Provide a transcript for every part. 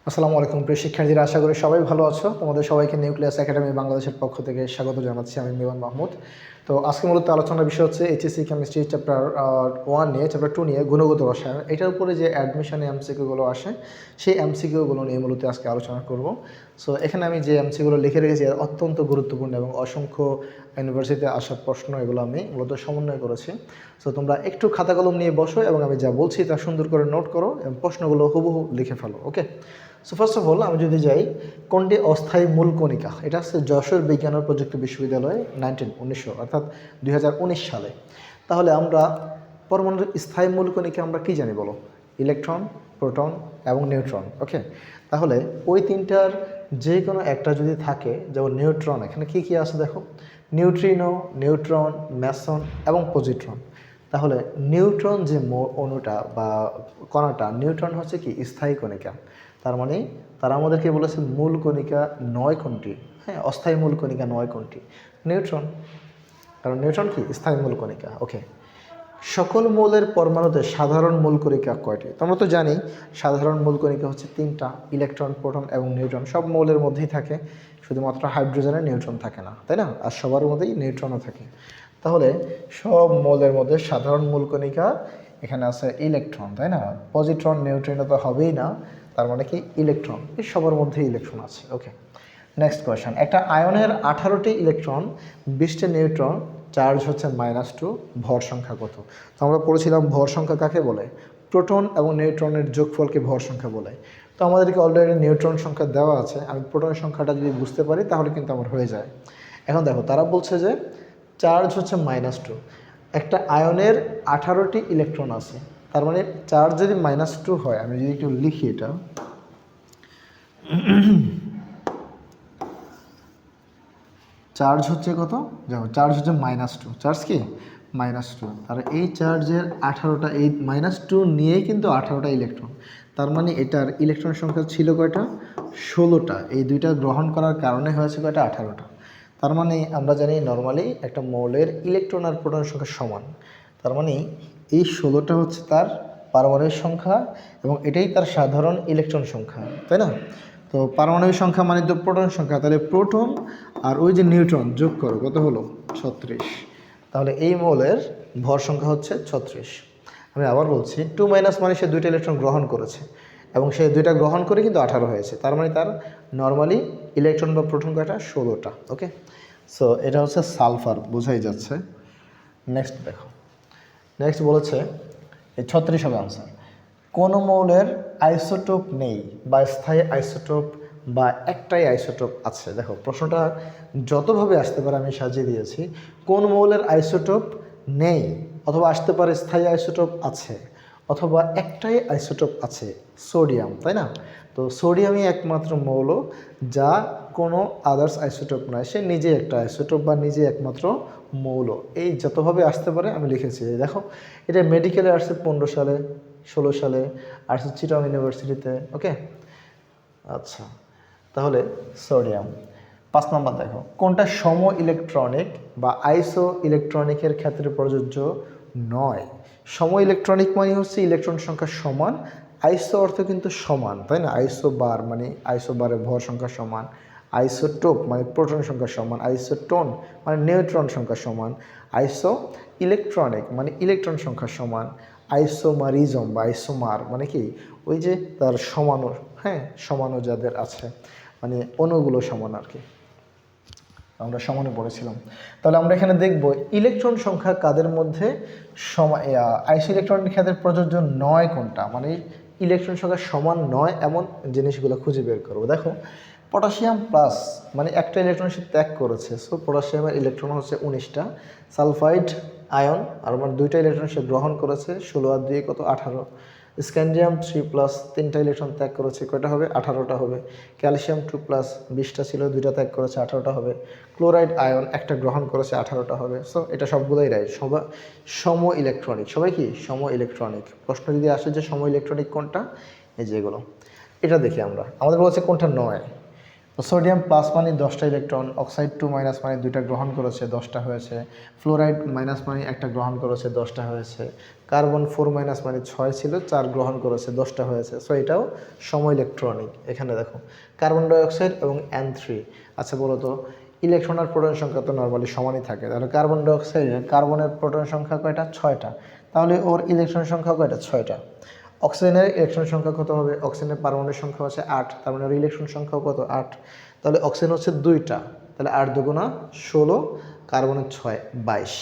আসসালামু আলাইকুম প্রিয় শিক্ষার্থীরা, আশা করি সবাই ভালো আছো। তোমাদের সবাইকে নিউক্লিয়াস একাডেমি বাংলাদেশের পক্ষ থেকে স্বাগত জানাচ্ছি। আমি মিলন মাহমুদ। তো আজকে মূলত আলোচনার বিষয় হচ্ছে এইচএসসি কেমিস্ট্রি চ্যাপ্টার 1 নিয়ে, চ্যাপ্টার 2 নিয়ে গুণগত রসায়ন। এটার উপরে যে অ্যাডমিশনে এমসিকিউগুলো আসে, সেই এমসিকিউগুলো নিয়ে মূলত আজকে আলোচনা করব। সো এখানে আমি যে এমসিকিউগুলো লিখে রেখেছি অত্যন্ত গুরুত্বপূর্ণ এবং অসংখ্য ইউনিভার্সিটিতে আসা প্রশ্ন, এগুলো আমি মূলত সমন্বয় করেছি। সো তোমরা একটু খাতা কলম নিয়ে বসো এবং আমি যা বলছি তা সুন্দর করে নোট করো এবং প্রশ্নগুলো হুবহু লিখে ফেলো। ওকে, সো ফার্স্ট অফ অল আমি যদি যাই, কোনটি অস্থায়ী মূল কণিকা? এটা হচ্ছে যশোর বিজ্ঞান ও প্রযুক্তি বিশ্ববিদ্যালয়ে 1900 অর্থাৎ 2019 সালে। তাহলে আমরা পরমাণুর স্থায়ী মূল কণিকা আমরা কী জানি বলো? ইলেকট্রন, প্রোটন এবং নিউট্রন। ওকে, তাহলে ওই তিনটার যে কোনো একটা যদি থাকে, যেমন নিউট্রন, এখানে কী কী আছে দেখো, নিউট্রিনো, নিউট্রন, ম্যাসন এবং পজিট্রন। তাহলে নিউট্রন যে অণুটা বা কণাটা, নিউট্রন হচ্ছে কি স্থায়ী কণিকা। তার মানে তারা আমাদেরকে বলেছে মূল কণিকা 9 কোনটি। হ্যাঁ, অস্থায়ী মূল কণিকা 9 কোনটি? নিউট্রন, কারণ নিউট্রন কি স্থায়ী মূল কণিকা। ওকে, সকল মৌলের পরমাণুতে সাধারণ মূল কণিকা কয়টি? তোমরা তো জানি সাধারণ মূল কণিকা হচ্ছে 3টা, ইলেকট্রন, প্রোটন এবং নিউট্রন। সব মৌলের মধ্যেই থাকে, শুধুমাত্র হাইড্রোজেনের নিউট্রন থাকে না, তাই না? আর সবার মধ্যেই নিউট্রনও থাকে। তাহলে সব মৌলের মধ্যে সাধারণ মূল কণিকা এখানে আছে ইলেকট্রন, তাই না? পজিট্রন, নিউট্রিনো তো হবেই না, তার মানে কি ইলেকট্রন, এই সবার মধ্যে ইলেকট্রন আছে। ওকে, নেক্সট কোয়েশ্চেন, একটা আয়নের 18টি ইলেকট্রন, 20টি নিউট্রন, চার্জ হচ্ছে -2, ভর সংখ্যা কত? তো আমরা পড়েছিলাম ভর সংখ্যা কাকে বলে? প্রোটন এবং নিউট্রনের যোগফলকে ভর সংখ্যা বলে। তো আমাদেরকে অলরেডি নিউট্রন সংখ্যা দেওয়া আছে, আমি প্রোটনের সংখ্যাটা যদি বুঝতে পারি তাহলে কিন্তু আমার হয়ে যায়। এখন দেখো, তারা বলছে যে চার্জ হচ্ছে -2। একটা আয়নের 18টি ইলেকট্রন আছে, তার মানে চার্জ যদি -2 হয়, আমি যদি একটু লিখি এটা, চার্জ হচ্ছে কত? দেখো, চার্জ হচ্ছে -2। চার্জ কি? -2। আর এই চার্জের 18টা, এই -2 নিয়েই কিন্তু 18টা ইলেকট্রন। তার মানে এটার ইলেকট্রন সংখ্যা ছিল কয়টা? 16টা। এই দুইটা গ্রহণ করার কারণে হয়েছে কয়টা? 18টা। তার মানে আমরা জানি নর্মালি একটা মৌলের ইলেকট্রন আর প্রোটন সংখ্যা সমান। তার মানে এই 16টা হচ্ছে তার পারমাণবিক সংখ্যা এবং এটাই তার সাধারণ ইলেকট্রন সংখ্যা, তাই না? তো পারমাণবিক সংখ্যা মানে তো প্রোটন সংখ্যা, তাহলে প্রোটন আর ওই যে নিউট্রন যোগ করো, কত হলো? 36। তাহলে এই মৌলের ভর সংখ্যা হচ্ছে 36। আমি আবার বলছি, 2 মাইনাস মানে সে দুইটা ইলেকট্রন গ্রহণ করেছে এবং সে দুইটা গ্রহণ করে কিন্তু 18 হয়েছে। তার মানে তার নর্মালি ইলেকট্রন বা প্রোটন কয়টা? 16টা। ওকে, সো এটা হচ্ছে সালফার, বোঝাই যাচ্ছে। নেক্সট দেখো, নেক্সট বলেছে, এই 36 হবে আনসার। কোন মৌলের আইসোটোপ নেই বা স্থায়ী আইসোটোপ বা একটাই আইসোটোপ আছে? দেখো, প্রশ্নটা যতভাবে আসতে পারে আমি সাজিয়ে দিয়েছি। কোন মৌলের আইসোটোপ নেই, অথবা আসতে পারে স্থায়ী আইসোটোপ আছে, অথবা একটাই আইসোটোপ আছে, সোডিয়াম, তাই না? তো সোডিয়ামই একমাত্র মৌল যা কোনো আদার্স আইসোটোপ নয়, সে নিজে একটা আইসোটোপ বা নিজে একমাত্র মৌল। এই যতভাবে আসতে পারে আমি লিখেছি। দেখো, এটা মেডিকেলে আসছে 15 সালে, 16 সালে আসছে চিটাগং ইউনিভার্সিটিতে। ওকে, আচ্ছা, তাহলে সোডিয়াম। 5 নম্বর দেখো, কোনটা সম ইলেকট্রনিক বা আইসো ইলেকট্রনিকের ক্ষেত্রে প্রযোজ্য নয়? সম ইলেকট্রনিক মানে হচ্ছে ইলেকট্রন সংখ্যা সমান, আইসো অর্থ কিন্তু সমান, তাই না? আইসো বার মানে আইসো বারের ভর সংখ্যা সমান, আইসোটোপ মানে প্রোটন সংখ্যা সমান, আইসোটোন মানে নিউট্রন সংখ্যা সমান, আইসো ইলেকট্রনিক মানে ইলেকট্রন সংখ্যা সমান, আইসোমারিজম বা আইসোমার মানে কি ওই যে তার সমানো, হ্যাঁ, সমানো যাদের আছে, মানে অণুগুলো সমান আর কি, আমরা সমানে পড়েছিলাম। তাহলে আমরা এখানে দেখব ইলেকট্রন সংখ্যা কাদের মধ্যে আইসো ইলেকট্রনিক ক্ষেত্রে প্রযোজ্য নয় কোনটা, মানে ইলেকট্রন সংখ্যা সমান নয় এমন জিনিসগুলো খুঁজে বের করবো। দেখো, পটাশিয়াম প্লাস মানে একটা ইলেকট্রন সে ত্যাগ করেছে, সো পটাশিয়ামের ইলেকট্রন হচ্ছে 19টা। সালফাইড আয়ন আর আমার 2টা ইলেকট্রন সে গ্রহণ করেছে, 16 আর 2 কত? 18। স্ক্যান্ডিয়াম 3+, 3টা ইলেকট্রন ত্যাগ করেছে, কয়টা হবে? 18টা হবে। ক্যালসিয়াম 2+, 20টা ছিল, 2টা ত্যাগ করেছে, 18টা হবে। ক্লোরাইড আয়ন একটা গ্রহণ করেছে, 18টা হবে। সো এটা সবগুলোই রাইট, সবাই সম ইলেকট্রনিক। সবাই কি সম ইলেকট্রনিক? প্রশ্ন যদি আসে যে সম ইলেকট্রনিক কোনটা, এই যেগুলো, এটা দেখি আমরা, আমাদের বলছে কোনটা নয়। সোডিয়াম প্লাস মানে 10টা ইলেকট্রন, অক্সাইড 2 মাইনাস মানে 2টা গ্রহণ করেছে 10টা হয়েছে, ফ্লোরাইড মাইনাস মানে 1টা গ্রহণ করেছে 10টা হয়েছে, কার্বন 4 মাইনাস মানে 6 ছিল 4 গ্রহণ করেছে 10টা হয়েছে। সো এটাও সম ইলেকট্রনিক। এখানে দেখো কার্বন ডাইঅক্সাইড এবং N3। আচ্ছা বলো তো ইলেকট্রন আর প্রোটন সংখ্যা তো নর্মালি সমানই থাকে, তাহলে কার্বন ডাইঅক্সাইডের কার্বনের প্রোটন সংখ্যা কয়টা? 6টা, তাহলে ওর ইলেকট্রন সংখ্যা কয়টা? 6টা। অক্সিজেনের ইলেকট্রন সংখ্যা কত হবে? অক্সিজেনের পারমাণবিক সংখ্যা হচ্ছে 8, তার মানে ওর ইলেকট্রন সংখ্যা কত? 8। তাহলে অক্সিজেন হচ্ছে 2টা, তাহলে 8 দুগুণা 16, কার্বনের 6 22।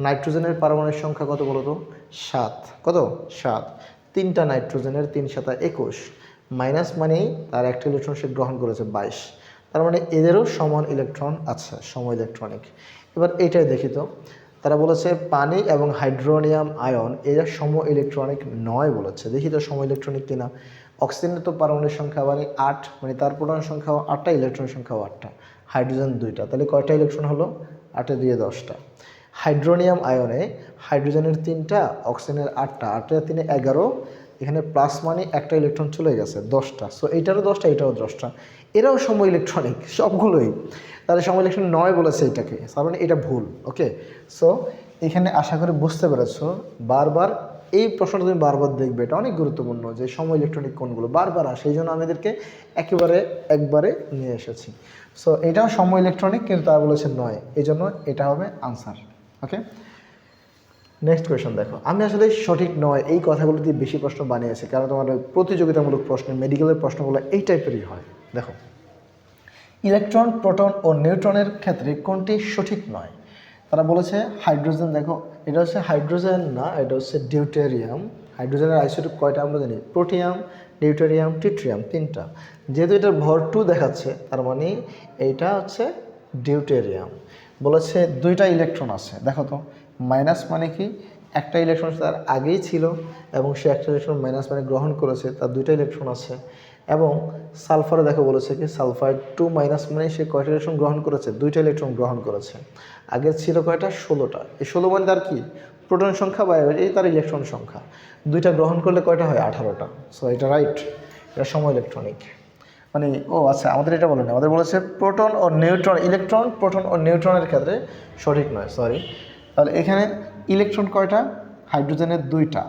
নাইট্রোজেনের পারমাণবিক সংখ্যা কত বলো তো? 7। কত? 7। 3টা নাইট্রোজেনের 3 7 21, মাইনাস মানেই তার একটা ইলেকট্রন সে গ্রহণ করেছে 22, তার মানে এদেরও সমান ইলেকট্রন আছে, সম ইলেকট্রনিক। এবার এইটাই দেখি তো, তারা বলেছে পানি এবং হাইড্রোনিয়াম আয়ন এরা সম ইলেকট্রনিক নয় বলেছে। দেখি তো সম ইলেকট্রনিক কিনা। অক্সিজেনের তো পারমাণবিক সংখ্যা মানে 8, মানে তার প্রোটন সংখ্যাও 8টা, ইলেকট্রন সংখ্যাও 8টা, হাইড্রোজেন 2টা, তাহলে কয়টা ইলেকট্রন হলো? 8 দিয়ে 10টা। হাইড্রোনিয়াম আয়নে হাইড্রোজেনের 3টা, অক্সিজেনের 8টা, 8 3 11, এখানে প্লাস মানে একটা ইলেকট্রন চলে গেছে 10টা। সো এইটারও 10টা, এটাও 10টা, এরাও সম ইলেকট্রনিক সবগুলোই। তাহলে সম ইলেকট্রন নয় বলেছে এটাকে, তার মানে এটা ভুল। ওকে, সো এখানে আশা করি বুঝতে পেরেছো। বারবার এই প্রশ্নটা তুমি বারবার দেখবে, এটা অনেক গুরুত্বপূর্ণ যে সম ইলেকট্রনিক কোনগুলো বারবার আসে, এই জন্য আমি এদেরকে একবারে নিয়ে এসেছি। সো এটাও সম ইলেকট্রনিক, কিন্তু তারা বলেছে নয়, এই জন্য এটা হবে আনসার। ওকে, নেক্সট কোয়েশন দেখো। আমি আসলে সঠিক নয় এই কথাগুলো দিয়ে বেশি প্রশ্ন বানিয়েছি, কারণ তোমার প্রতিযোগিতামূলক প্রশ্ন, মেডিকেলের প্রশ্নগুলো এই টাইপেরই হয়। দেখো, ইলেকট্রন, প্রোটন ও নিউট্রনের ক্ষেত্রে কোনটি সঠিক নয়? তারা বলেছে হাইড্রোজেন। দেখো এটা হচ্ছে হাইড্রোজেন না, এটা হচ্ছে ডিউটেরিয়াম। হাইড্রোজেনের আইসোটোপ কয়টা আমরা জানি? প্রোটিয়াম, ডিউটেরিয়াম, ট্রিটিয়াম, 3টা। যেহেতু এটার ভর 2 দেখাচ্ছে, তার মানে এইটা হচ্ছে ডিউটেরিয়াম। বলেছে 2টা ইলেকট্রন আছে। দেখো তো মাইনাস মানে কি? একটা ইলেকট্রন তার আগেই ছিল এবং সে একটা ইলেকট্রন মাইনাস মানে গ্রহণ করেছে, তার 2টা ইলেকট্রন আছে। এবং সালফারে দেখো বলেছে কি সালফাইড 2 মাইনাস মানে সে কয়টা ইলেকট্রন গ্রহণ করেছে? 2টা ইলেকট্রন গ্রহণ করেছে। আগে ছিল কয়টা? 16টা। এই 16 মানে তার কি? প্রোটন সংখ্যা বা এই তার ইলেকট্রন সংখ্যা। 2টা গ্রহণ করলে কয়টা হয়? 18টা। সো এটা রাইট, এটা সম ইলেকট্রনিক। মানে ও আচ্ছা, আমাদের এটা বলেনি, আমাদের বলেছে প্রোটন ও নিউট্রন, ইলেকট্রন, প্রোটন ও নিউট্রনের ক্ষেত্রে সঠিক নয়, সরি। তাহলে এখানে ইলেকট্রন কয়টা? হাইড্রোজেনের 2টা।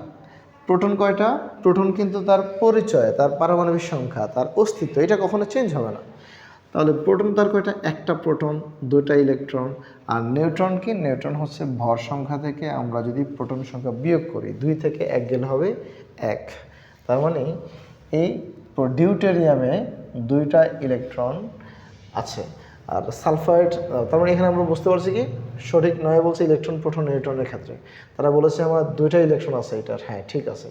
প্রোটন কয়টা? প্রোটন কিন্তু তার পরিচয়, তার পারমাণবিক সংখ্যা, তার অস্তিত্ব, এটা কখনো চেঞ্জ হবে না। তাহলে প্রোটন তার কয়টা? একটা প্রোটন, 2টা ইলেকট্রন। আর নিউট্রন কি? নিউট্রন হচ্ছে ভর সংখ্যা থেকে আমরা যদি প্রোটন সংখ্যা বিয়োগ করি, 2 থেকে 1 গেলে হবে 1। তার মানে এই ডিউটেরিয়ামে 2টা ইলেকট্রন আছে। আর সালফাইড, তার মানে এখানে আমরা বুঝতে পারছি কি সঠিক নয় বলছে ইলেকট্রন, প্রোটন, নিউট্রনের ক্ষেত্রে। তারা বলেছে আমার 2টা ইলেকট্রন আছে এটার, হ্যাঁ ঠিক আছে।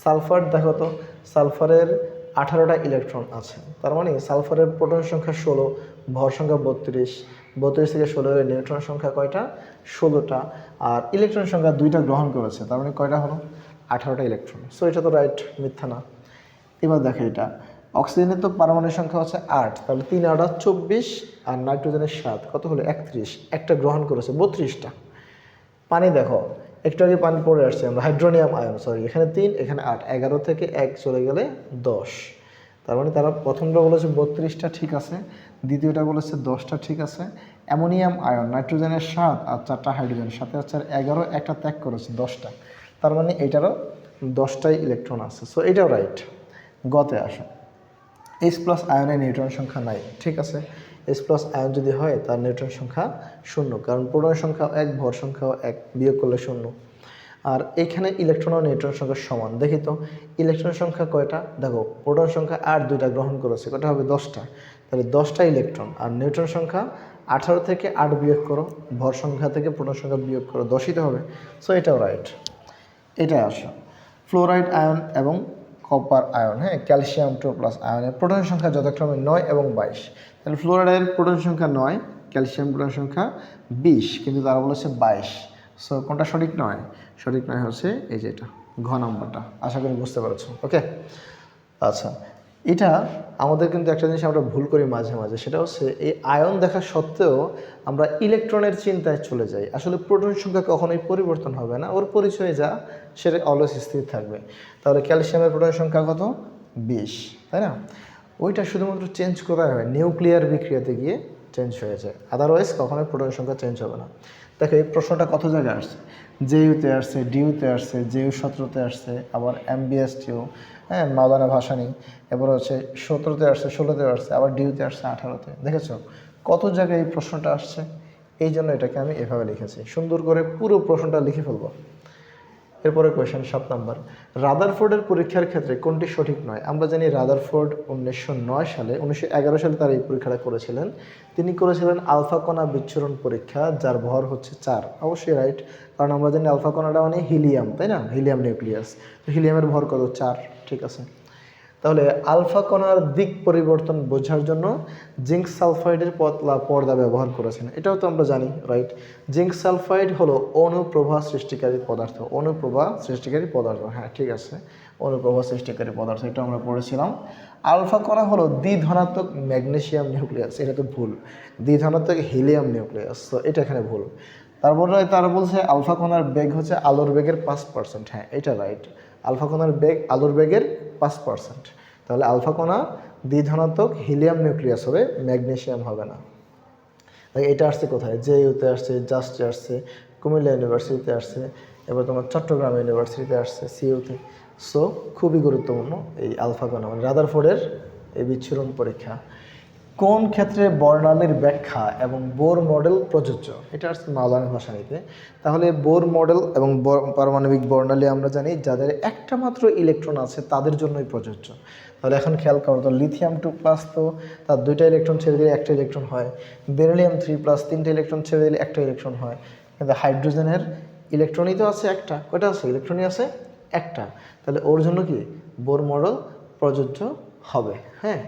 সালফার দেখো তো, সালফারের 18টা ইলেকট্রন আছে, তার মানে সালফারের প্রোটন সংখ্যা 16, ভর সংখ্যা 32, 32 থেকে 16 এর নিউট্রন সংখ্যা কয়টা? 16টা। আর ইলেকট্রন সংখ্যা 2টা গ্রহণ করেছে, তার মানে কয়টা হলো? 18টা ইলেকট্রন। সো এটা তো রাইট, মিথ্যা না। এবার দেখো এটা অক্সিজেনের তো পারমাণবিক সংখ্যা হচ্ছে 8, তাহলে 3 8 24, আর নাইট্রোজেনের 7 কত হলো? 31, একটা গ্রহণ করেছে 32টা। পানি দেখো, একটু আগে পানি পড়ে আসছে আমরা, হাইড্রোনিয়াম আয়ন, সরি, এখানে 3 এখানে 8, 11 থেকে 1 চলে গেলে 10। তার মানে তারা প্রথমটা বলেছে 32টা ঠিক আছে, দ্বিতীয়টা বলেছে 10টা ঠিক আছে। অ্যামোনিয়াম আয়ন, নাইট্রোজেনের 7 আর 4টা হাইড্রোজেন, সাথে হচ্ছে 11, একটা ত্যাগ করেছে 10টা, তার মানে এটারও 10টাই ইলেকট্রন আছে। সো এটাও রাইট। গতে আসে H+ আয়নে নিউট্রন সংখ্যা নাই, ঠিক আছে। H+ আয়ন যদি হয় তার নিউট্রন সংখ্যা 0, কারণ প্রোটন সংখ্যা 1, ভর সংখ্যাও 1, বিয়োগ করলে 0। আর এখানে ইলেকট্রন ও নিউট্রন সংখ্যা সমান। দেখি তো ইলেকট্রন সংখ্যা কয়টা? দেখো প্রোটন সংখ্যা 8, 2টা গ্রহণ করেছে, কয়টা হবে? 10টা। তাহলে 10টা ইলেকট্রন। আর নিউট্রন সংখ্যা 18 থেকে 8 বিয়োগ করো, ভর সংখ্যা থেকে প্রোটন সংখ্যা বিয়োগ করো, 10ই তো হবে। সো এটাও রাইট। এটাই আসো ফ্লোরাইড আয়ন এবং কপার আয়ন, হ্যাঁ, ক্যালসিয়াম 2+ আয়নের প্রোটন সংখ্যা যথাক্রমে 9 এবং 22। তাহলে ফ্লোরাইডের প্রোটন সংখ্যা 9, ক্যালসিয়াম প্রোটন সংখ্যা 20, কিন্তু তারা বলেছে 22। সো কোনটা সঠিক নয়? সঠিক নয় হচ্ছে এই যে এটা, ঘ নাম্বারটা। আশা করি বুঝতে পারছো। ওকে, আচ্ছা, এটা আমাদের কিন্তু একটা জিনিস আমরা ভুল করি মাঝে মাঝে, সেটা হচ্ছে এই আয়ন দেখা সত্ত্বেও আমরা ইলেকট্রনের চিন্তায় চলে যাই। আসলে প্রোটন সংখ্যা কখনোই পরিবর্তন হবে না, ওর পরিচয় যা সেটা অলওয়েজ স্থির থাকবে। তাহলে ক্যালসিয়ামের প্রোটন সংখ্যা কত? 20, তাই না? ওইটা শুধুমাত্র চেঞ্জ কোথায় হয়, নিউক্লিয়ার বিক্রিয়াতে গিয়ে চেঞ্জ হয়ে যায়, আদারওয়াইজ কখনোই প্রোটনের সংখ্যা চেঞ্জ হবে না। দেখো এই প্রশ্নটা কত জায়গায় আসছে, জেইউতে আসছে, ডিইউতে আসছে, জেইউ 17তে আসছে, আবার এমবিএসটিও, হ্যাঁ মাওলানা ভাসানী, এবার হচ্ছে 17তে আসছে, 16তে আসছে, আবার ডিইউতে আসছে 18তে। দেখেছো কত জায়গায় এই প্রশ্নটা আসছে, এই জন্য এটাকে আমি এভাবে লিখেছি। সুন্দর করে পুরো প্রশ্নটা লিখে ফেলবো। এরপরে কোয়েশ্চেন 7 নম্বর, রাদারফোর্ডের পরীক্ষার ক্ষেত্রে কোনটি সঠিক নয়? আমরা জানি রাদারফোর্ড 1911 সালে তার এই পরীক্ষাটা করেছিলেন। তিনি করেছিলেন আলফা কণা বিচ্ছুরণ পরীক্ষা, যার ভর হচ্ছে 4। অবশ্যই রাইট, কারণ আমরা জানি আলফা কণাটা মানে হিলিয়াম, তাই না, হিলিয়াম নিউক্লিয়াস। তো হিলিয়ামের ভর কত? 4। ঠিক আছে, তাহলে আলফা কণার দিক পরিবর্তন বোঝার জন্য জিঙ্ক সালফাইডের পতলা পর্দা ব্যবহার করেছেন, এটাও তো আমরা জানি রাইট। জিঙ্ক সালফাইড হলো অনুপ্রভা সৃষ্টিকারী পদার্থ, অনুপ্রভা সৃষ্টিকারী পদার্থ, হ্যাঁ ঠিক আছে, অনুপ্রভা সৃষ্টিকারী পদার্থ, এটা আমরা পড়েছিলাম। আলফা কণা হলো দ্বিধনাত্মক ম্যাগনেসিয়াম নিউক্লিয়াস, এটা তো ভুল, দ্বিধনাত্মক হিলিয়াম নিউক্লিয়াস, তো এটা এখানে ভুল। তারপরে তারা বলছে আলফা কণার বেগ হচ্ছে আলোর বেগের 5%, হ্যাঁ এটা রাইট, আলফা কণার বেগ আলোর বেগের 5%। তাহলে আলফা কণা দ্বিধনাত্মক হিলিয়াম নিউক্লিয়াস হবে, ম্যাগনেসিয়াম হবে না। এটা আসছে কোথায়? জেইউতে আসছে, জাস্টে আসছে, কুমিল্লা ইউনিভার্সিটিতে আসছে, এবার তোমার চট্টগ্রাম ইউনিভার্সিটিতে আসছে, সিইউতে। সো খুবই গুরুত্বপূর্ণ এই আলফা কণা, মানে রাদারফোর্ডের এই বিচ্ছুরণ পরীক্ষা। কোন ক্ষেত্রে বর্ণালীর ব্যাখ্যা এবং বোর মডেল প্রযোজ্য? এটা আসছে মাওলানা ভাসানীতে। তাহলে বোর মডেল এবং পারমাণবিক বর্ণালী আমরা জানি যাদের একটা মাত্র ইলেকট্রন আছে তাদের জন্যই প্রযোজ্য। তাহলে এখন খেয়াল করো তো, লিথিয়াম 2+ তো তার 2টা ইলেকট্রন ছেড়ে দিলে একটা ইলেকট্রন হয়, বেরিলিয়াম 3+ 3টে ইলেকট্রন ছেড়ে দিলে একটা ইলেকট্রন হয়, কিন্তু হাইড্রোজেনের ইলেকট্রনই তো আছে একটা, কয়টা আছে? ইলেকট্রনই আছে একটা। তাহলে ওর জন্য কি বোর মডেল প্রযোজ্য হবে, হ্যাঁ।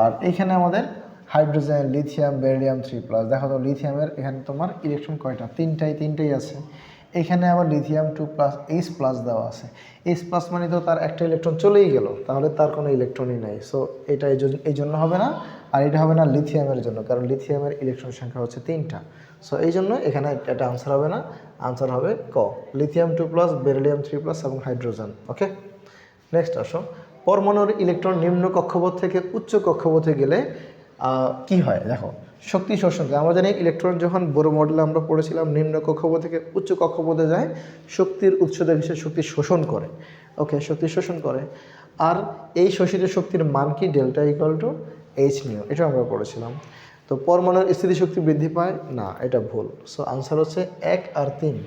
আর এখানে আমাদের হাইড্রোজেন, লিথিয়াম, বেরিলিয়াম 3+, দেখো তো লিথিয়ামের এখানে তোমার ইলেকট্রন কয়টা? তিনটাই আছে। এখানে আবার লিথিয়াম 2+, H+ দেওয়া আছে, H+ মানে তো তার একটা ইলেকট্রন চলেই গেল, তাহলে তার কোনো ইলেকট্রনই নাই। সো এটা এই জন্য হবে না, আর এটা হবে না লিথিয়ামের জন্য, কারণ লিথিয়ামের ইলেকট্রন সংখ্যা হচ্ছে 3টা। সো এই জন্য এখানে এটা আনসার হবে না, আনসার হবে ক, লিথিয়াম 2+, বেরিলিয়াম 3+ এবং হাইড্রোজেন। ওকে, নেক্সট আসো, পরমাণুর ইলেকট্রন নিম্ন কক্ষপথ থেকে উচ্চ কক্ষপথে গেলে কি হয়? দেখো শক্তি শোষণ করে, আমরা জানি ইলেকট্রন যখন বড় মডেলে আমরা পড়েছিলাম নিম্ন কক্ষপথ থেকে উচ্চ কক্ষপথে যায়, শক্তির উৎস থেকে সে শক্তি শোষণ করে। ওকে, শক্তি শোষণ করে, আর এই শোষিত শক্তির মান কি? Delta equal to H new, এটা আমরা পড়েছিলাম। তো পরমাণুর স্থিতিশক্তি বৃদ্ধি পায় না, এটা ভুল। সো আনসার হচ্ছে 1 আর 3।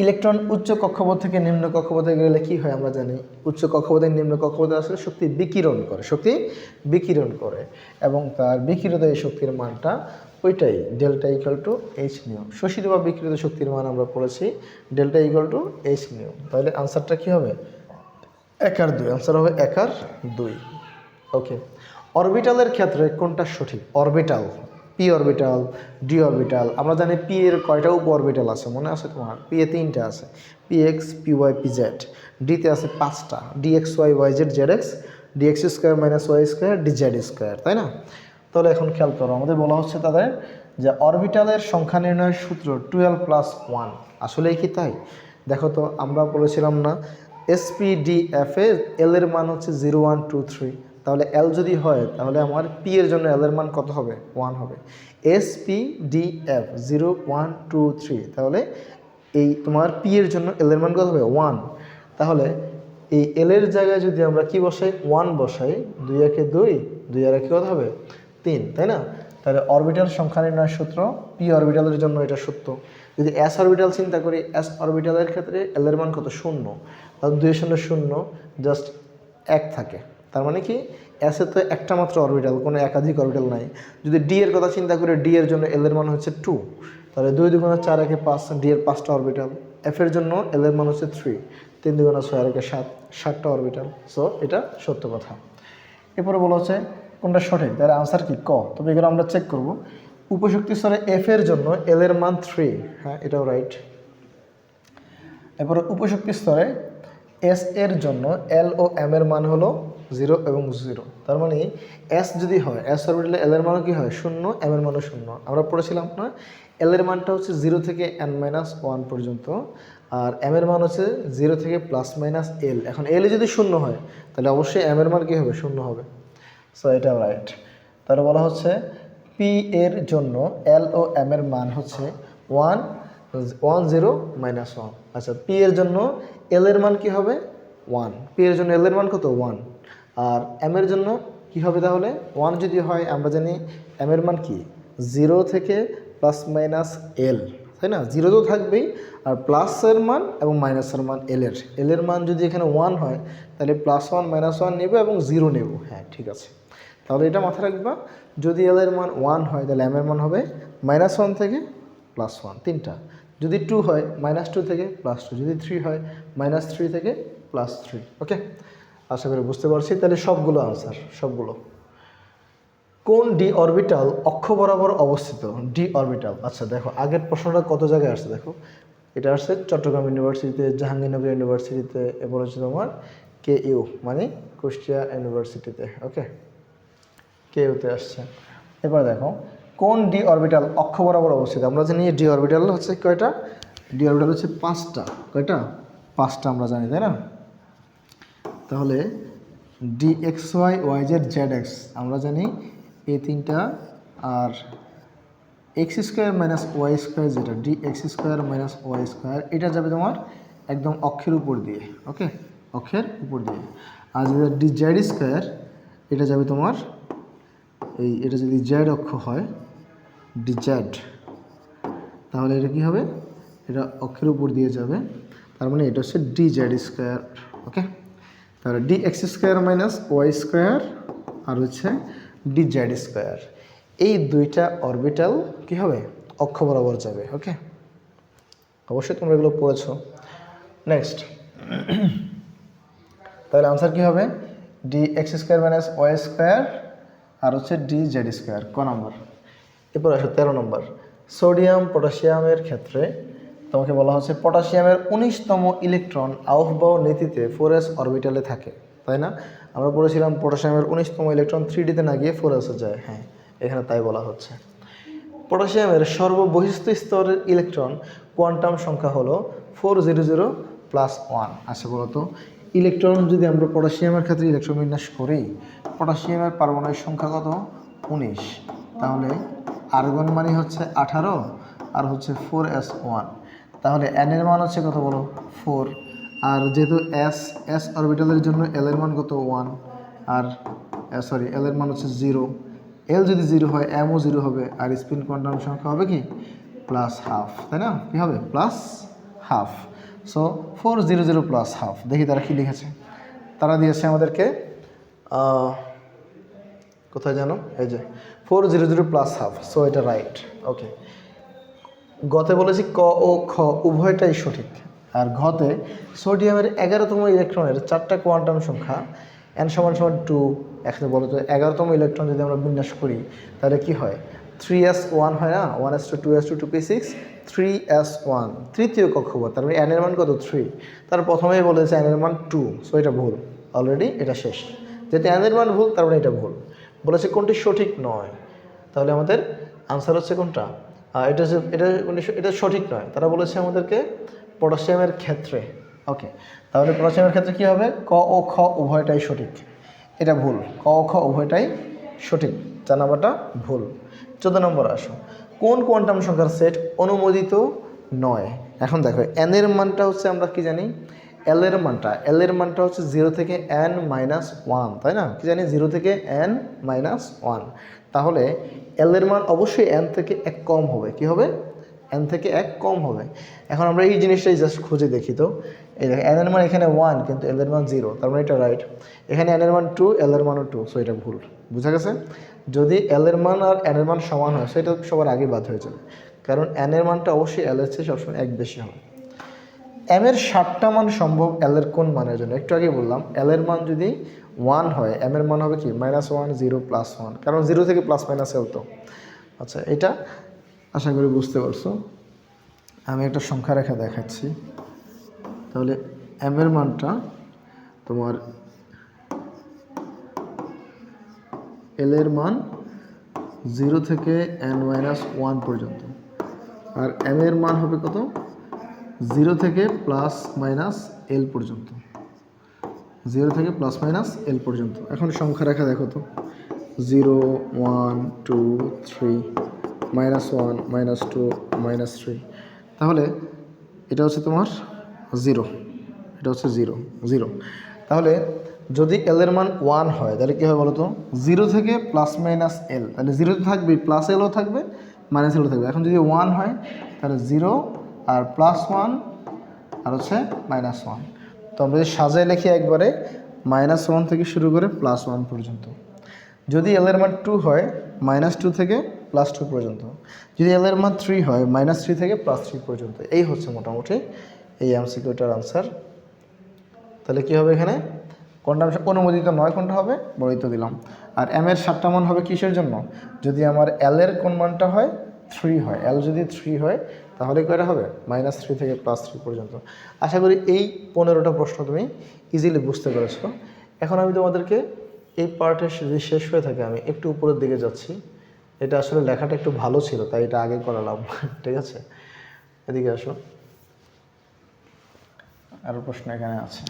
ইলেকট্রন উচ্চ কক্ষপথ থেকে নিম্ন কক্ষপথে গেলে কি হয়? আমরা জানি উচ্চ কক্ষপথ থেকে নিম্ন কক্ষপথে আসলে শক্তি বিকিরণ করে, এবং তার বিকিরিত এই শক্তির মানটা ওইটাই delta equal to H new. শোষিত বা বিকিরিত শক্তির মান আমরা পড়েছি delta equal to H new. তাহলে আনসারটা কি হবে? 1 আর 2, আনসার হবে 1 আর 2। ওকে, অরবিটালের ক্ষেত্রে কোনটা সঠিক? Orbital, P orbital, D orbital, আমরা জানি পি এর কয়টা উপ অরবিটাল আছে মনে আছে তোমার? পি এ 3টা আছে, P X, P Y, P Z. ডিতে আছে 5টা, D X Y, Y Z, Z X, D X square minus Y square, D Z square, তাই না? তাহলে এখন খেয়াল করো, আমাদের বলা হচ্ছে তাদের যে অরবিটালের সংখ্যা নির্ণয়ের সূত্র 12+1, আসলেই কি তাই? দেখো তো, আমরা বলেছিলাম না SPDF এ এল এর মান হচ্ছে 0 1 2 3, তাহলে এল যদি হয় তাহলে আমার পি এর জন্য এল এর মান কত হবে? 1 হবে। SPDF 0 1 2 3, তাহলে এই তোমার পি এর জন্য এল এর মান কত হবে? 1। তাহলে এই এল এর জায়গায় যদি আমরা কি বসাই? 1 বসাই, 2 একে 2, 2 আর একে কত হবে? 3, তাই না? তাহলে অরবিটাল সংখ্যা নির্ণয়ের সূত্র, পি অরবিটালের জন্য এটা সত্য। যদি এস অরবিটাল চিন্তা করি, এস অরবিটালের ক্ষেত্রে এল এর মান কত? 0, তাহলে 2 0 0, জাস্ট 1 থাকে। তার মানে কি এসে তো একটা মাত্র অরবিটাল, কোনো একাধিক অরবিটাল নাই। যদি ডি এর কথা চিন্তা করি, ডি এর জন্য এল এর মান হচ্ছে 2, তাহলে 2 2 4 1 5, ডি এর 5টা অরবিটাল। এফ এর জন্য এল এর মান হচ্ছে 3, 3 2 6 1 7, 7টা অরবিটাল। সো এটা সত্য কথা। এরপরে বলা হচ্ছে কোনটা সঠিক, তার আনসার কি? ক। তবে এগুলো আমরা চেক করব। উপশক্তি স্তরে এফ এর জন্য এল এর মান 3, হ্যাঁ এটাও রাইট। এরপরে উপশক্তি স্তরে এস এর জন্য এল ও এম এর মান হলো 0 এবং 0, তার মানে এস যদি হয়, এস অরবিটালে এল এর মানও কি হয়? 0, এম এর মানও 0। আমরা পড়েছিলাম না এল এর মানটা হচ্ছে 0 থেকে n-1 পর্যন্ত, আর এম এর মান হচ্ছে 0 থেকে প্লাস মাইনাস এল। এখন এল যদি শূন্য হয় তাহলে অবশ্যই এম এর মান কী হবে, শূন্য হবে। সো এটা রাইট। তাহলে বলা হচ্ছে পি এর জন্য এল ও এম এর মান হচ্ছে 1 0 -1। আচ্ছা, পি এর জন্য এল এর মান কি হবে 1, পি এর জন্য এল এর মান কত 1, আর এম এর জন্য কি হবে তাহলে 1 যদি হয় আমরা জানি এম এর মান কি 0 থেকে প্লাস মাইনাস এল, তাই না? 0 তো থাকবেই, আর প্লাসের মান এবং মাইনাসের মান এল এর মান যদি এখানে 1 হয় তাহলে +1 -1 নেব এবং 0 নেব। হ্যাঁ ঠিক আছে, তাহলে এটা মাথায় রাখবা, যদি এল এর মান 1 হয় তাহলে এম এর মান হবে -1 থেকে +1 তিনটা, যদি 2 হয় -2 থেকে +2, যদি 3 হয় -3 থেকে +3। ওকে, আশা করি বুঝতে পারছি। তাহলে সবগুলো আনসার, সবগুলো। কোন ডি অরবিটাল অক্ষ বরাবর অবস্থিত? D orbital. আচ্ছা দেখো, আগের প্রশ্নটা কত জায়গায় আসছে দেখো, এটা আসছে চট্টগ্রাম ইউনিভার্সিটিতে, জাহাঙ্গীরনগর ইউনিভার্সিটিতে, এবার হচ্ছে তোমার KU মানে কুষ্টিয়া ইউনিভার্সিটিতে। ওকে, KU-তে আসছে। এবার দেখো, কোন ডি অরবিটাল অক্ষ বরাবর অবস্থিত? আমরা জানি ডি অরবিটাল হচ্ছে কয়টা, ডি অরবিটাল হচ্ছে 5টা। কয়টা? 5টা আমরা জানি, তাই না? তাহলে DXY YZ ZX আমরা জানি এই তিনটা, আর x² - y² যেটা DX² - y², এটা যাবে তোমার একদম অক্ষের উপর দিয়ে। ওকে, অক্ষের উপর দিয়ে। আর যেটা DZ², এটা যাবে তোমার এই, এটা যদি জেড অক্ষ হয় DZ, তাহলে এটা কি হবে, এটা অক্ষের উপর দিয়ে যাবে, তার মানে এটা হচ্ছে DZ²। ওকে, তাহলে DX² - y² আর হচ্ছে DZ², এই দুইটা অরবিটাল কি হবে, অক্ষ বরাবর যাবে। ওকে, অবশ্যই তোমরা এগুলো পড়েছো। নেক্সট, তাহলে আনসার কি হবে DX² - y² আর হচ্ছে DZ², ক নম্বর। এরপর আসো 13 নম্বর। সোডিয়াম পটাশিয়ামের ক্ষেত্রে তোমাকে বলা হচ্ছে পটাশিয়ামের 19তম ইলেকট্রন আউফবাউ নীতিতে 4s অরবিটালে থাকে, তাই না? আমরা পড়েছিলাম পটাশিয়ামের 19তম ইলেকট্রন 3Dতে না গিয়ে 4s-এ যায়। হ্যাঁ, এখানে তাই বলা হচ্ছে। পটাশিয়ামের সর্ববহিস্থ স্তরের ইলেকট্রন কোয়ান্টাম সংখ্যা হলো 400+1। আচ্ছা বলো তো, ইলেকট্রন যদি আমরা পটাশিয়ামের ক্ষেত্রে ইলেকট্রন বিন্যাস করি, পটাশিয়ামের পারমাণবিক সংখ্যা কত 19, তাহলে আর্গন মানে হচ্ছে 18 আর হচ্ছে 4s1, তাহলে n এর মান হচ্ছে কত বলো 4, আর যেহেতু s অরবিটালের জন্য l এর মান কত 1, আর সরি l এর মান হচ্ছে 0, l যদি 0 হয় m ও 0 হবে, আর স্পিন কোয়ান্টাম সংখ্যা হবে কি +12, তাই না? কি হবে +12। সো 400 +12। দেখি তারা কি লিখেছে। তারা দিয়েছে আমাদেরকে কোথায় জানো, এই যে 400 +12। সো এটা রাইট। ওকে, গতে বলেছি ক ও খ উভয়টাই সঠিক, আর ঘতে সোডিয়ামের 11তম ইলেকট্রনের 4টা কোয়ান্টাম সংখ্যা n = 2। এখন বলো তো 11তম ইলেকট্রন যদি আমরা বিন্যাস করি তাহলে কি হয় 3s1 হয় না, 1s2 2s2 2p6 3s1, তৃতীয় কক্ষপথ, তার মানে n এর মান কত 3, তার প্রথমেই বলেছে n এর মান 2। সো এটা ভুল, অলরেডি এটা শেষ। যেহেতু n এর মান ভুল তার মানে এটা ভুল। বলেছে কোনটি সঠিক নয়, তাহলে আমাদের আনসার হচ্ছে কোনটা, এটা সঠিক নয়। তারা বলেছে আমাদেরকে পটাশিয়ামের ক্ষেত্রে। ওকে, তাহলে পটাশিয়ামের ক্ষেত্রে কি হবে, ক ও খ উভয়টাই সঠিক, এটা ভুল। ক ও খ উভয়টাই সঠিক, 4 নম্বরটা ভুল। 14 নম্বর আসো, কোন কোয়ান্টাম সংখ্যার সেট অনুমোদিত নয়? এখন দেখো n এর মানটা হচ্ছে আমরা কি জানি, l এর মানটা হচ্ছে 0 থেকে n-1, তাই না? কি জানি 0 থেকে n-1, তাহলে l এর মান অবশ্যই n থেকে 1 কম হবে। কি হবে, n থেকে 1 কম হবে। এখন আমরা এই জিনিসটাই জাস্ট খুঁজে দেখি তো, এই দেখো n এর মান এখানে 1 কিন্তু l এর মান 0, তার মানে এটা রাইট। এখানে n এর মান 2, l এর মানও 2, সো এটা ভুল। বুঝা গেছে? যদি l এর মান আর n এর মান সমান হয় সেটা সবার আগে বাদ হয়ে যাবে, কারণ n এর মানটা অবশ্যই l এর চেয়ে সবসময় 1 বেশি হবে। m এর 7টা মান সম্ভব l এর কোন মানের জন্য? একটু আগে বললাম l এর মান যদি 1 হয় m এর মান হবে কি -1 0 +1, কারণ 0 থেকে প্লাস মাইনাস l তো। আচ্ছা, এটা আশা করি বুঝতে পারছো। আমি একটা সংখ্যা রেখা দেখাচ্ছি। তাহলে m এর মানটা তোমার l এর মান 0 থেকে n-1 পর্যন্ত, আর m এর মান হবে কত জিরো থেকে প্লাস মাইনাস এল পর্যন্ত, জিরো থেকে প্লাস মাইনাস এল পর্যন্ত। এখন সংখ্যা রেখা দেখো তো, 0 1 2 3 -1 -2 -3, তাহলে এটা হচ্ছে তোমার 0, এটা হচ্ছে 0 0। তাহলে যদি এল এর মান 1 হয় তাহলে কী হবে বলো তো, 0 থেকে প্লাস মাইনাস এল, তাহলে 0 তো থাকবে, প্লাস এলও থাকবে, মাইনাস এলও থাকবে। এখন যদি 1 হয় তাহলে 0 আর +1 আর হচ্ছে -1। তো আমরা যদি সাজায় লিখি একবারে -1 থেকে শুরু করে +1 পর্যন্ত। যদি এল এর মান 2 হয় -2 থেকে +2 পর্যন্ত। যদি এল এর মান 3 হয় -3 থেকে +3 পর্যন্ত। এই হচ্ছে মোটামুটি এই এমসিকিউটার আনসার। তাহলে কী হবে এখানে, কোনটা অনুমোদিত নয় কোনটা হবে, বর্ধিত দিলাম। আর এম এর 7টা মান হবে কিসের জন্য, যদি আমার এল এর কোন মানটা হয় 3 হয়, এল যদি 3 হয় তাহলে কয়টা হবে -3 থেকে +3 পর্যন্ত। আশা করি এই 15টা প্রশ্ন তুমি ইজিলি বুঝতে পেরেছো। এখন আমি তোমাদেরকে এই পার্টে যদি শেষ হয়ে থাকে আমি একটু উপরের দিকে যাচ্ছি। এটা আসলে লেখাটা একটু ভালো ছিল তাই এটা আগে করালাম। ঠিক আছে, এদিকে আসো, আরও প্রশ্ন এখানে আছে।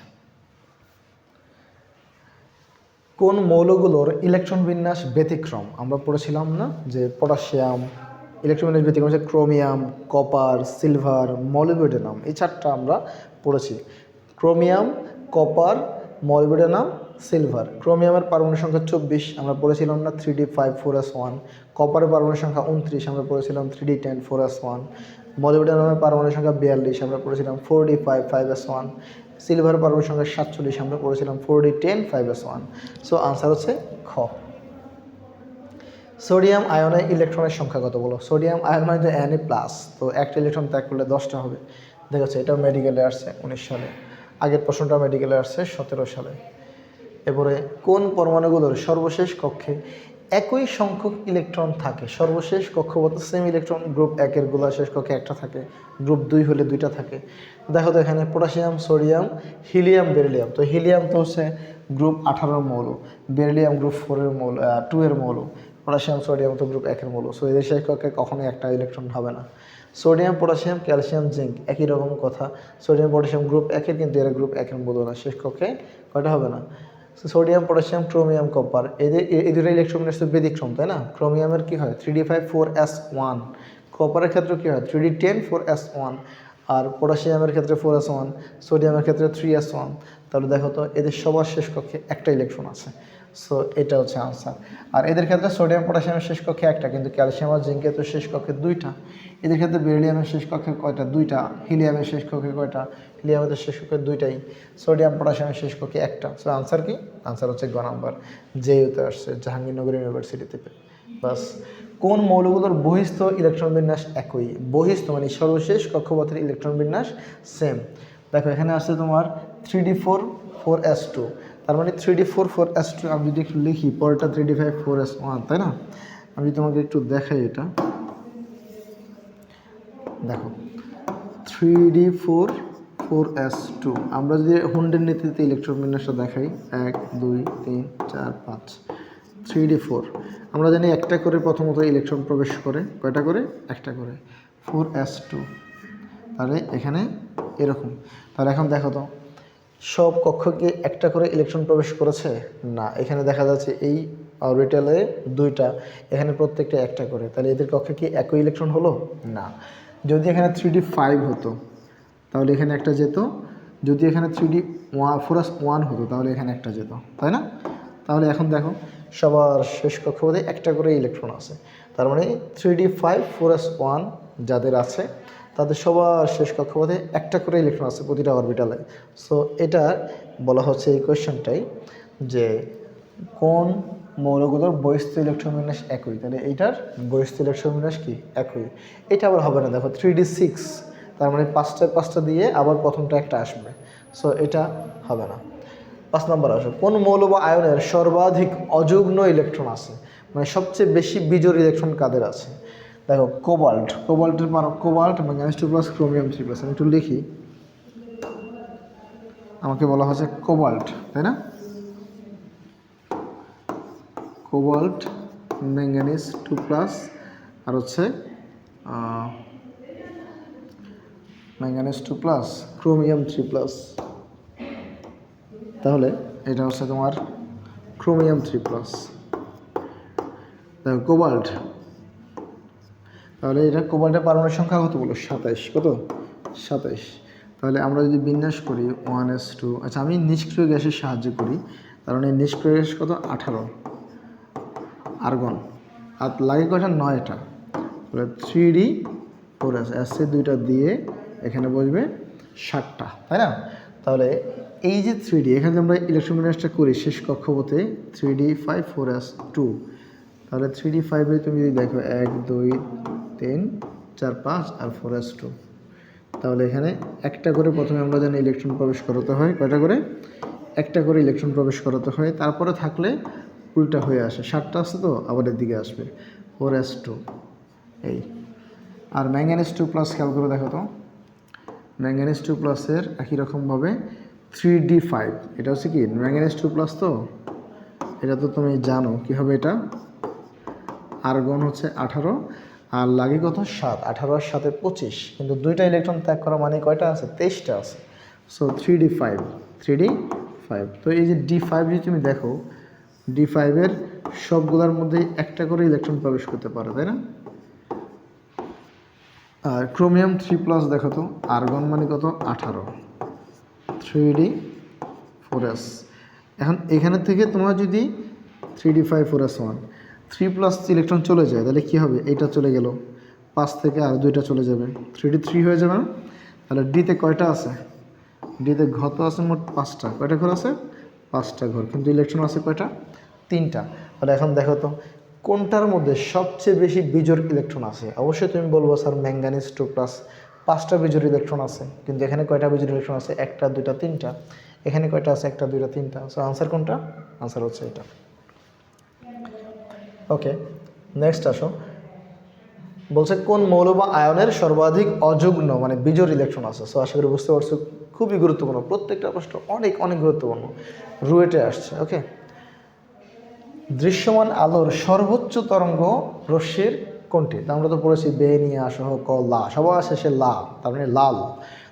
কোন মৌলগুলোর ইলেকট্রন বিন্যাস ব্যতিক্রম? আমরা পড়েছিলাম না যে পটাশিয়াম, ইলেকট্রন বিন্যাস ব্যতিক্রম হচ্ছে ক্রোমিয়াম, কপার, সিলভার, মলিবডেনাম। এই 4টা আমরা পড়েছি, ক্রোমিয়াম, কপার, মলিবডেনাম, সিলভার। ক্রোমিয়ামের পারমাণবিক সংখ্যা 24 আমরা পড়েছিলাম না, 3d5 4s1। কপারের পারমাণবিক সংখ্যা 29 আমরা পড়েছিলাম, 3d10 4s1। মলিবডেনামের পারমাণবিক সংখ্যা 42 আমরা পড়েছিলাম, 4d5 5s1। সিলভার পারমাণবিক সংখ্যা 47 আমরা পড়েছিলাম, 4d10 5s1। সো আনসার হচ্ছে খ। সোডিয়াম আয়নের ইলেকট্রনের সংখ্যা কত বলো? সোডিয়াম আয়ন মানে যে Na+, তো একটা ইলেকট্রন ত্যাগ করলে 10টা হবে। দেখেছো, এটাও মেডিকেলে আসছে 19 সালে, আগের প্রশ্নটা মেডিকেলে আসছে 17 সালে। এরপরে কোন পরমাণুগুলোর সর্বশেষ কক্ষে একই সংখ্যক ইলেকট্রন থাকে? সর্বশেষ কক্ষ বলতে সেম ইলেকট্রন, গ্রুপ 1 গুলা শেষ কক্ষে একটা থাকে, গ্রুপ 2 হলে 2টা থাকে। দেখো তো এখানে পটাশিয়াম, সোডিয়াম, হিলিয়াম, বেরিলিয়াম। তো হিলিয়াম তো হচ্ছে গ্রুপ 18 মৌল, বেরিলিয়াম গ্রুপ 2 এর মৌল, পটাশিয়াম সোডিয়াম তো গ্রুপ 1 এর মৌল। সো এদের শেষ কক্ষে কখনোই একটা ইলেকট্রন হবে না। সোডিয়াম, পটাশিয়াম, ক্যালসিয়াম, জিঙ্ক একই রকম কথা। সোডিয়াম পটাশিয়াম গ্রুপ 1 এর, কিন্তু এরা গ্রুপ 1 এর মৌল না, শেষ কক্ষে কয়টা হবে না। সোডিয়াম, পটাশিয়াম, ক্রোমিয়াম, কপার এই দুটো ইলেকট্রন বিন্যাস ব্যতিক্রম, তাই না? ক্রোমিয়ামের কি হয় 3d5 4s1, কপারের ক্ষেত্রে কি হয় 3d10 4s1, আর পটাশিয়ামের ক্ষেত্রে 4s1, সোডিয়ামের ক্ষেত্রে 3s1। তাহলে দেখো তো এদের সবার শেষ কক্ষে একটা ইলেকট্রন আছে। সো এটা হচ্ছে আনসার। আর এদের ক্ষেত্রে সোডিয়াম পটাশিয়ামের শেষ কক্ষে একটা, কিন্তু ক্যালসিয়াম আর জিঙ্কের তো শেষ কক্ষে 2টা। এদের ক্ষেত্রে বেরিলিয়ামের শেষ কক্ষে কয়টা? 2টা। হিলিয়ামের শেষ কক্ষে কয়টা? হিলিয়ামের শেষ কক্ষে 2টাই। সোডিয়াম পটাশিয়ামের শেষ কক্ষে একটা। সো আনসার কি? আনসার হচ্ছে গ নাম্বার, জেইউতে আসছে, জাহাঙ্গীরনগর ইউনিভার্সিটিতে। বাস। কোন মৌলগুলোর বহিস্থ ইলেকট্রন বিন্যাস একই? বহিস্থ মানে সর্বশেষ কক্ষপথের ইলেকট্রন বিন্যাস সেম। দেখো এখানে আসছে তোমার 3d4 4s2, তার মানে 3d4 4s2 আমি যদি একটু লিখি, পরেরটা 3d5 4s1, তাই না? আমি তোমাকে একটু দেখাই এটা, দেখো 3d4 4s2 আমরা যদি হুন্ডের নীতিতে ইলেকট্রন বিন্যাসটা দেখাই, 1 2 3 4 5, 3d4 আমরা জানি একটা করে প্রথমত ইলেকট্রন প্রবেশ করে, কয়টা করে? একটা করে। 4s2 তাহলে এখানে এরকম। তাহলে এখন দেখো তো সব কক্ষকে একটা করে ইলেকট্রন প্রবেশ করেছে না, এখানে দেখা যাচ্ছে এই অরবিটালে 2টা, এখানে প্রত্যেকটা একটা করে। তাহলে এদের কক্ষে কি একই ইলেকট্রন হলো না। যদি এখানে 3d5 হতো তাহলে এখানে একটা যেত, যদি এখানে 3d4s1 হতো তাহলে এখানে একটা যেত, তাই না? তাহলে এখন দেখো সবার শেষ কক্ষপথে একটা করে ইলেকট্রন আছে, তার মানে 3d5 4s1 যাদের আছে তাদের সবার শেষ কক্ষপথে একটা করে ইলেকট্রন আছে প্রতিটা অরবিটালে। সো এটা বলা হচ্ছে এই কোয়েশ্চেনটাই যে কোন মৌলগুলোর বহিস্থ ইলেকট্রন বিন্যাস একই, তাহলে এইটার বহিস্থ ইলেকট্রন বিন্যাস কি একই। এটা আবার হবে না, দেখো 3d6 তার মানে 5টা দিয়ে আবার প্রথমটা একটা আসবে। সো এটা হবে না। 5 নম্বর আসো, কোন মৌল বা আয়নের সর্বাধিক অযুগ্ন ইলেকট্রন আছে, মানে সবচেয়ে বেশি বিজোড় ইলেকট্রন কাদের আছে? দেখো cobalt, cobalt manganese 2 plus chromium 3 plus. আমি একটু লিখি, আমাকে বলা হচ্ছে কোবাল্ট, তাই না? কোবাল্ট, ম্যাঙ্গানিজ 2 প্লাস আর হচ্ছে ম্যাঙ্গানিজ 2 প্লাস ক্রোমিয়াম 3 প্লাস, তাহলে এটা হচ্ছে তোমার ক্রোমিয়াম 3 প্লাস। দেখো কোবাল্ট, তাহলে এটা কোবাল্টের পারমাণবিক সংখ্যা কত বলো 27, কত 27। তাহলে আমরা যদি বিন্যাস করি 1s2, আচ্ছা আমি নিষ্ক্রিয় গ্যাসের সাহায্যে করি, কারণ এই নিষ্ক্রিয় গ্যাস কত 18 আর্গন, আর লাগে কয়টা 9টা, তাহলে 3d4s, এসে 2টা দিয়ে এখানে বসবে 7টা, তাই না? তাহলে এই যে 3d, এখানে আমরা ইলেকট্রন বিন্যাসটা করি শেষ কক্ষপথে 3d5 4s2, তাহলে 3d5 তুমি যদি দেখো 1 2 3 4 5 আর 4s2, তাহলে এখানে একটা করে প্রথমে আমরা জানি ইলেকট্রন প্রবেশ করাতে হয়, কয়টা করে? একটা করে ইলেকট্রন প্রবেশ করাতে হয়, তারপরে থাকলে উল্টা হয়ে আসে, 7টা আসছে তো আবার এর দিকে আসবে 4s2 এই। আর ম্যাঙ্গানিজ 2 প্লাস খেয়াল করে দেখো তো, ম্যাঙ্গানিজ 2 প্লাসের একই রকমভাবে 3d5, এটা হচ্ছে কি ম্যাঙ্গানিজ 2 প্লাস, তো এটা তো তুমি জানো কী হবে, এটা আর্গন হচ্ছে 18 আর লাগে কত 7, 18 আর 7 25, কিন্তু 2টা ইলেকট্রন ত্যাগ করা মানে কয়টা আছে 23টা আছে, সো 3d5। তো এই যে d5 যদি তুমি দেখো, d5 এর সবগুলোর মধ্যে একটা করে ইলেকট্রন প্রবেশ করতে পারে, তাই না? আর ক্রোমিয়াম 3 প্লাস দেখো তো, আর্গন মানে কত 18, 3d4s। এখন এখানে থেকে তোমার যদি 3d5 4s1 3 প্লাস ইলেকট্রন চলে যায়, তাহলে কী হবে, এইটা চলে গেল 5 থেকে আর 2টা চলে যাবে, 3d3 হয়ে যাবে না? তাহলে ডিতে কয়টা আছে, ডিতে ঘর তো আছে মোট 5টা, কয়টা ঘর আছে 5টা ঘর, কিন্তু ইলেকট্রন আছে কয়টা 3টা। তাহলে এখন দেখো তো কোনটার মধ্যে সবচেয়ে বেশি বিজোড় ইলেকট্রন আছে? অবশ্যই তুমি বলবো স্যার ম্যাঙ্গানিজ 2 প্লাস 5টা বিজোড় ইলেকট্রন আছে, কিন্তু এখানে কয়টা বিজোড় ইলেকট্রন আছে? 1টা 2টা 3টা। এখানে কয়টা আছে? 1টা 2টা 3টা। সো আনসার কোনটা? আনসার হচ্ছে এটা। ওকে, নেক্সট আসো, বলছে কোন মৌল বা আয়নের সর্বাধিক অযুগ্ম মানে বিজোড় ইলেকট্রন আছে? সো আশা করি বুঝতে পারছো, খুবই গুরুত্বপূর্ণ, প্রত্যেকটা প্রশ্ন অনেক অনেক গুরুত্বপূর্ণ, রুয়েটে আসছে। ওকে, দৃশ্যমান আলোর সর্বোচ্চ তরঙ্গ রশ্মির কোনটি? আমরা তো পড়েছি বেনিয়া সহ ক লা, সবার শেষে লা, তার মানে লাল,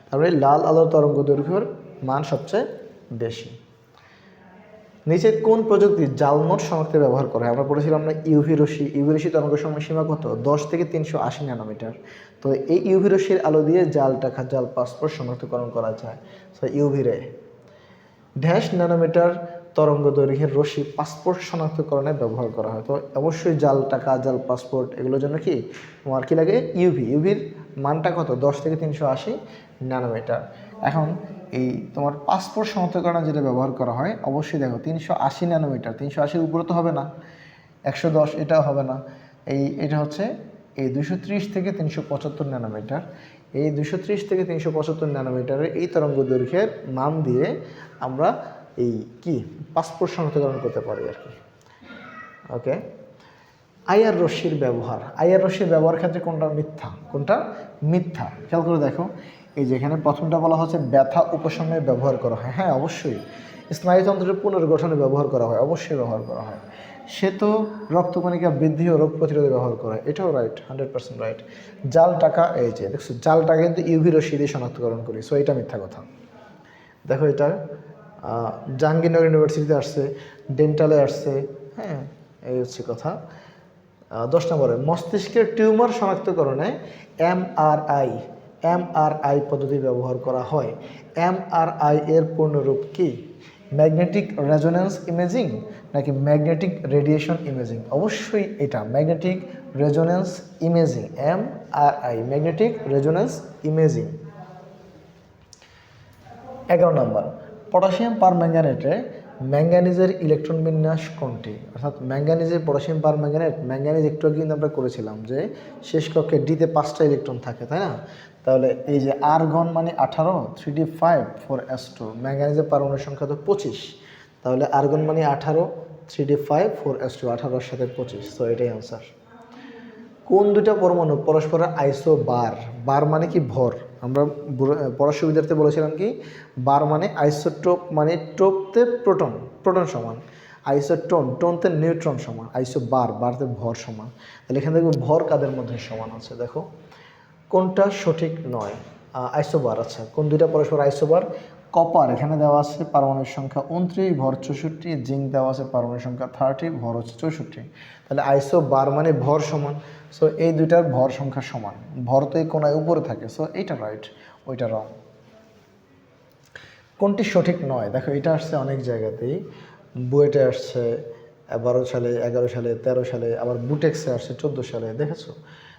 তারপরে লাল আলোর তরঙ্গ দৈর্ঘ্যের মান সবচেয়ে বেশি। নিচে কোন প্রযুক্তি জাল নোট শনাক্তে ব্যবহার করা হয়? আমরা পড়েছিলাম না ইউভি রশ্মি, ইউভি রশ্মি তরঙ্গ সময়সীমা কত 10 থেকে 380 ন্যানোমিটার। তো এই ইউভি রশ্মির আলো দিয়ে জাল টাকা, জাল পাসপোর্ট শনাক্তকরণ করা যায়। সো ইউভি রে ড্যাশ ন্যানোমিটার তরঙ্গ দৈর্ঘ্যের রশ্মি পাসপোর্ট শনাক্তকরণে ব্যবহার করা হয়। তো অবশ্যই জাল টাকা, জাল পাসপোর্ট এগুলোর জন্য কি তোমার কী লাগে? ইউভি। ইউভির মানটা কত 10 থেকে 380 ন্যানোমিটার। এখন এই তোমার পাসপোর্ট শনাক্তকরণে যেটা ব্যবহার করা হয়, অবশ্যই দেখো 380 ন্যানোমিটার, 380 উপরে তো হবে না, 110 এটাও হবে না, এটা হচ্ছে এই 230 থেকে 375 ন্যানোমিটার। এই 230 থেকে 375 ন্যানোমিটারের এই তরঙ্গ দৈর্ঘ্যের মান দিয়ে আমরা এই কি পাসপোর্ট শনাক্তকরণ করতে পারি আর কি। ওকে, আইআর রশ্মির ব্যবহার, আইআর রশ্মির ব্যবহার ক্ষেত্রে কোনটা মিথ্যা, কোনটা মিথ্যা? খেয়াল করে দেখো, এই যেখানে প্রথমটা বলা হচ্ছে ব্যথা উপশমে ব্যবহার করা হয়। হ্যাঁ অবশ্যই। স্নায়ুতন্ত্রের পুনর্গঠনে ব্যবহার করা হয়, অবশ্যই ব্যবহার করা হয়। সে তো রক্তকণিকা বৃদ্ধি ও রোগ প্রতিরোধে ব্যবহার করা হয়, এটাও রাইট, 100% রাইট। জাল টাকা, এই যে দেখছো জাল টাকা কিন্তু ইউভি রশ্মি দিয়ে শনাক্তকরণ করি, সো এটা মিথ্যা কথা। দেখো এটা জাহাঙ্গীরনগর ইউনিভার্সিটিতে আসছে, ডেন্টালে আসছে, হ্যাঁ এই হচ্ছে কথা। 10 নম্বরে মস্তিষ্কের টিউমার শনাক্তকরণে এমআরআই পদ্ধতি ব্যবহার করা হয়। এমআরআই এর পূর্ণরূপ কি? ম্যাগনেটিক রেজোন্যান্স ইমেজিং নাকি ম্যাগনেটিক রেডিয়েশন ইমেজিং? অবশ্যই এটা magnetic resonance imaging, MRI magnetic resonance imaging. 11 নম্বর পটাশিয়াম পারম্যাঙ্গানেটে ম্যাঙ্গানিজের ইলেকট্রন বিন্যাস কোনটি? অর্থাৎ ম্যাঙ্গানিজের পটাশিয়াম পারম্যাঙ্গানেট, ম্যাঙ্গানিজ একটু আগে কিন্তু আমরা করেছিলাম যে শেষ কক্ষে ডিতে 5টা ইলেকট্রন থাকে, তাই না? তাহলে এই যে আর্গন মানে 18, 3d5 4s2, ম্যাঙ্গানিজের পারমাণবিক সংখ্যা তো 25, তাহলে আর্গন মানে 18, 3d5 4s2, 18 এর সাথে 25, তো এটাই আনসার। কোন দুটা পরমাণু পরস্পরের আইসো বার? বার মানে কি ভর, আমরা পড়ার সুবিধার্থে বলেছিলাম কি বার মানে আইসোটোপ, মানে টোপতে প্রোটন, প্রোটন সমান, আইসোটোন, টোনতে নিউট্রন সমান, আইসো বার, বারতে ভর সমান। তাহলে এখানে দেখবো ভর কাদের মধ্যে সমান আছে। দেখো কোনটা সঠিক নয়? আইসোবার। আচ্ছা, কোন দুইটা পরস্পর আইসোবার? কপার এখানে দেওয়া আছে পারমাণবিক সংখ্যা 29, ভর 64, জিঙ্ক দেওয়া আছে পারমাণবিক সংখ্যা 30, ভর হচ্ছে 64। তাহলে আইসোবার মানে ভর সমান, সো এই দুইটার ভর সংখ্যা সমান, ভর তো এই কোণায় উপরে থাকে, সো এইটা রাইট, ওইটা রং। কোনটি সঠিক নয়? দেখো এটা আসছে অনেক জায়গাতেই, বুয়েটে আসছে 12 সালে, 11 সালে, 13 সালে, আবার বুটেক্সে আসছে 14 সালে, দেখেছো?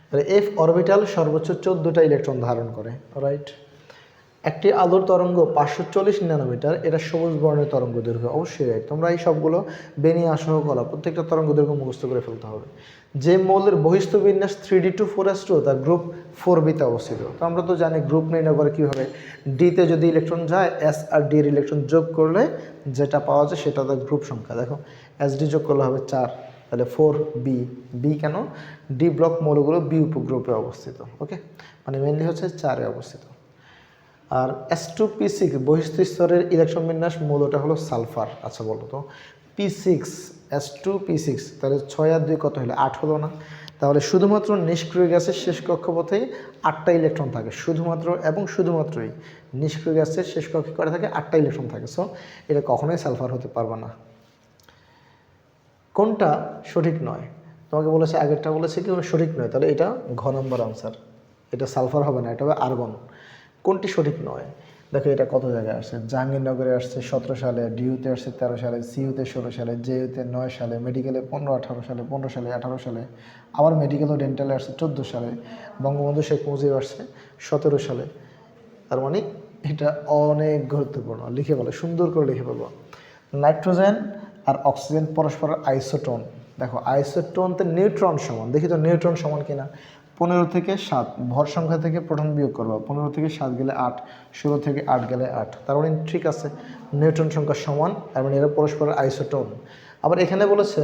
তাহলে এফ অরবিটাল সর্বোচ্চ 14টা ইলেকট্রন ধারণ করে, রাইট। একটি আলোর তরঙ্গ 540 ন্যানোমিটার, এটা সবুজ বর্ণের তরঙ্গ দৈর্ঘ্য, অবশ্যই রাইট। তোমরা এই সবগুলো বেনিয়া সহ কলা প্রত্যেকটা তরঙ্গ দৈর্ঘ্য মুখস্থ করে ফেলতে হবে। যে মৌলের বহিস্থ বিন্যাস 3d2 4s2 তা গ্রুপ 4b-তে অবস্থিত। তো আমরা তো জানি গ্রুপ নির্ণয় করে কীভাবে, ডিতে যদি ইলেকট্রন যায়, এস আর ডি এর ইলেকট্রন যোগ করলে যেটা পাওয়া যায় সেটা তার গ্রুপ সংখ্যা। দেখো এস ডি যোগ করলে হবে 4, তাহলে 4b। বি কেন? ডি ব্লক মৌলগুলো বি উপগ্রুপে অবস্থিত, ওকে, মানে মেনলি হচ্ছে 4-এ অবস্থিত। আর S2P6 বহিস্থ স্তরের ইলেকট্রন বিন্যাস মৌলটা হলো সালফার। আচ্ছা বলো তো P6 S2P6, তাহলে 6 আর 2 কত হলো? 8 হলো না? তাহলে শুধুমাত্র নিষ্ক্রিয় গ্যাসের শেষ কক্ষপথেই 8টা ইলেকট্রন থাকে, শুধুমাত্র এবং শুধুমাত্রই নিষ্ক্রিয় গ্যাসের শেষ কক্ষে করে থাকে 8টা ইলেকট্রন থাকে, সো এটা কখনোই সালফার হতে পারবে না। কোনটা সঠিক নয়? তোমাকে বলেছে, আগেরটা বলেছে কি সঠিক নয়, তাহলে এটা ঘ নম্বর আনসার, এটা সালফার হবে না, এটা হবে আর্গন। কোনটি সঠিক নয়? দেখো এটা কত জায়গায় আসছে, জাহাঙ্গীরনগরে আসছে 17 সালে, ডিইউতে আসছে 13 সালে, সিইউতে 16 সালে, জেইউতে 9 সালে, মেডিকেলে 15-18 সালে, 15 সালে, 18 সালে, আবার মেডিকেল ও ডেন্টালে আসছে 14 সালে, বঙ্গবন্ধু শেখ মুজিব আসছে 17 সালে। তার মানে এটা অনেক গুরুত্বপূর্ণ, লিখে বলো, সুন্দর করে লিখে বলবো। নাইট্রোজেন আর অক্সিজেন পরস্পর আইসোটোন। দেখো আইসোটোনতে নিউট্রন সমান, দেখি তো নিউট্রন সমান কিনা। 15 থেকে 7 ভর সংখ্যা থেকে প্রোটন বিয়োগ করবো, 15 থেকে 7 গেলে 8, 16 থেকে 8 গেলে 8, তার মানে ঠিক আছে, নিউট্রন সংখ্যা সমান, তার মানে এরা পরস্পর আইসোটোন। আবার এখানে বলেছে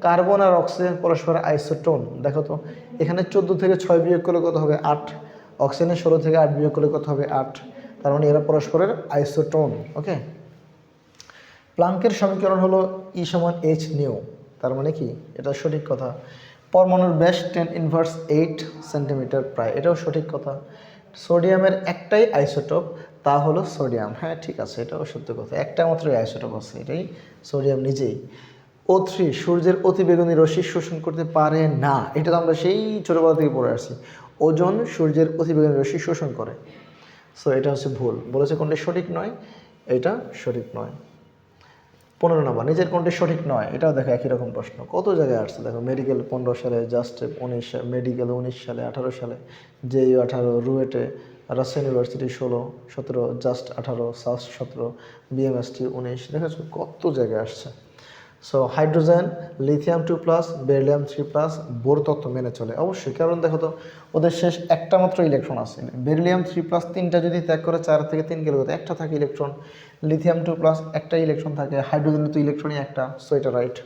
কার্বন আর অক্সিজেন পরস্পর আইসোটোন। দেখো তো এখানে 14 থেকে 6 বিয়োগ করলে কত হবে? 8, অক্সিজেনের 16 থেকে 8 বিয়োগ করলে কত হবে? 8, তার মানে এরা পরস্পরের আইসোটোন, ওকে। প্লাঙ্কের সমীকরণ হলো E = h নিউ, তার মানে কি? এটা সঠিক কথা। পরমাণুর ব্যাস 10⁻8 সেন্টিমিটার প্রায়, এটাও সঠিক কথা। সোডিয়ামের একটাই আইসোটোপ, তা হলো সোডিয়াম, হ্যাঁ ঠিক আছে, এটাও সত্য কথা, একটা মাত্রই আইসোটোপ আছে, এটাই সোডিয়াম নিজেই। O3 সূর্যের অতিবেগুনি রশ্মি শোষণ করতে পারে না, এটা তো আমরা সেই ছোটোবেলা থেকে পড়ে আসছি, ওজোন সূর্যের অতিবেগুনি রশ্মি শোষণ করে, সো এটা হচ্ছে ভুল। বলেছে কোনটি সঠিক নয়, এটা সঠিক নয়। 15 নম্বর, নিজের কোনটি সঠিক নয়? এটাও দেখো একই রকম প্রশ্ন, কত জায়গায় আসছে। দেখো মেডিকেল 15 সালে, জাস্ট 19, মেডিকেল 19 সালে, 18 সালে, জেইউ 18, রুয়েটে, রাজশাহী ইউনিভার্সিটি 16, 17, জাস্ট 18, সাস 17, বিএমএসটি 19, দেখেছো কত জায়গায় আসছে। So hydrogen, lithium 2+, beryllium 3+, Bohr তত্ত্ব মেনে চলে অবশ্যই, কারণ দেখো তো ওদের শেষ একটা মাত্র ইলেকট্রন আছে। বেরিলিয়াম 3+, 3টা যদি ত্যাগ করে 4 থেকে 3 গেলে একটা থাকে ইলেকট্রন, লিথিয়াম 2+, একটা ইলেকট্রন থাকে, হাইড্রোজেনের তো ইলেকট্রনই একটা, সো এটা রাইট।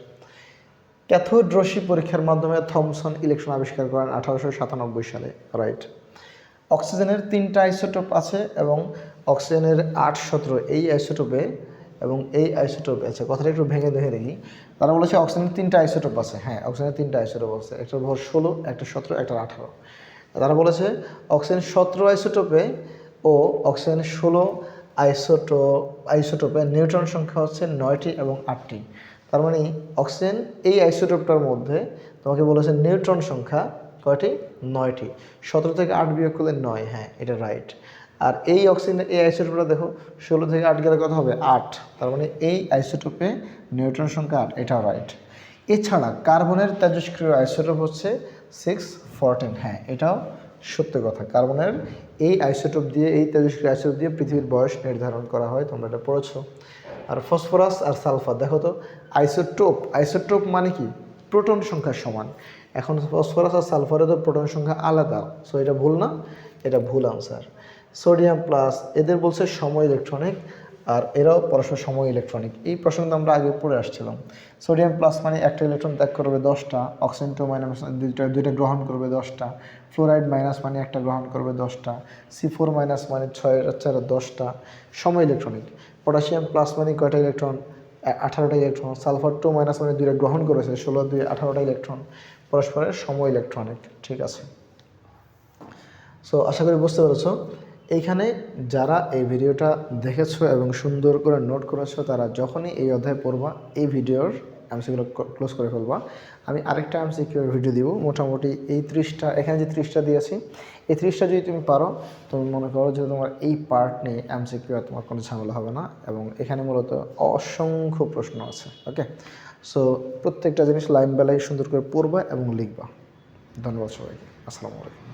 ক্যাথোড রশ্মি পরীক্ষার মাধ্যমে থমসন ইলেকট্রন আবিষ্কার করেন 1897 সালে, রাইট। অক্সিজেনের 3টা আইসোটোপ আছে এবং অক্সিজেনের 8, 17 এই আইসোটোপে এবং এই আইসোটোপে, আচ্ছা কথাটা একটু ভেঙে দেখে দেখি। তারা বলেছে অক্সিজেনের 3টা আইসোটোপ আছে, হ্যাঁ অক্সিজেনের 3টা আইসোটোপ আছে, একটা ভর 16, একটা 17, একটা 18। তারা বলেছে অক্সিজেন 17 আইসোটোপে ও অক্সিজেন 16 আইসোটোপে নিউট্রন সংখ্যা হচ্ছে 9টি এবং 8টি। তার মানে অক্সিজেন এই আইসোটোপটার মধ্যে তোমাকে বলেছে নিউট্রন সংখ্যা কয়টি? 9টি। 17 থেকে 8 বিয়োগ করলে 9, হ্যাঁ এটা রাইট। আর এই অক্সিজেনের এই আইসোটোপটা দেখো 16 থেকে 8 গেলে কত হবে? 8, তার মানে এই আইসোটোপে নিউট্রন সংখ্যা 8, এটাও রাইট। এছাড়া কার্বনের তেজস্ক্রিয় আইসোটোপ হচ্ছে 614, হ্যাঁ এটাও সত্য কথা। কার্বনের এই আইসোটোপ দিয়ে, এই তেজস্ক্রিয় আইসোটোপ দিয়ে পৃথিবীর বয়স নির্ধারণ করা হয়, তোমরা এটা পড়েছো। আর ফসফরাস আর সালফার, দেখো তো আইসোটোপ মানে কি? প্রোটন সংখ্যা সমান। এখন ফসফরাস আর সালফারের তো প্রোটন সংখ্যা আলাদা, সো এটা ভুল না, এটা ভুল আনসার। সোডিয়াম প্লাস, এদের বলছে সম ইলেকট্রনিক, আর এরাও পরস্পর সম ইলেকট্রনিক, এই প্রসঙ্গে আমরা আগে পড়ে আসছিলাম। সোডিয়াম প্লাস মানে একটা ইলেকট্রন ত্যাগ করবে 10টা, অক্সিজেন 2 মাইনাস দুইটা গ্রহণ করবে 10টা, ফ্লোরাইড মাইনাস মানে একটা গ্রহণ করবে 10টা, C4 মাইনাস মানে 6 10টা, সম ইলেকট্রনিক। পটাশিয়াম প্লাস মানে কয়টা ইলেকট্রন? 18টা ইলেকট্রন। সালফার 2 মাইনাস মানে 2টা গ্রহণ করেছে, 16 2 18টা ইলেকট্রন, পরস্পরের সম ইলেকট্রনিক, ঠিক আছে। সো আশা করি বুঝতে পেরেছো। এইখানে যারা এই ভিডিওটা দেখেছো এবং সুন্দর করে নোট করেছো, তারা যখনই এই অধ্যায় পড়বা এই ভিডিওর এমসিকিউগুলো ক্লোজ করে ফেলবা। আমি আরেকটা এমসিকিউর ভিডিও দিব, মোটামুটি এই 30টা, এখানে যে 30টা দিয়েছি এই 30টা যদি তুমি পারো, তুমি মনে করো যে তোমার এই পার্ট নিয়ে এমসিকিউ আর তোমার কোনো ঝামেলা হবে না। এবং এখানে মূলত অসংখ্য প্রশ্ন আছে। ওকে, সো প্রত্যেকটা জিনিস লাইন বাই লাইন সুন্দর করে পড়বা এবং লিখবা। ধন্যবাদ সবাইকে। আসসালামু আলাইকুম।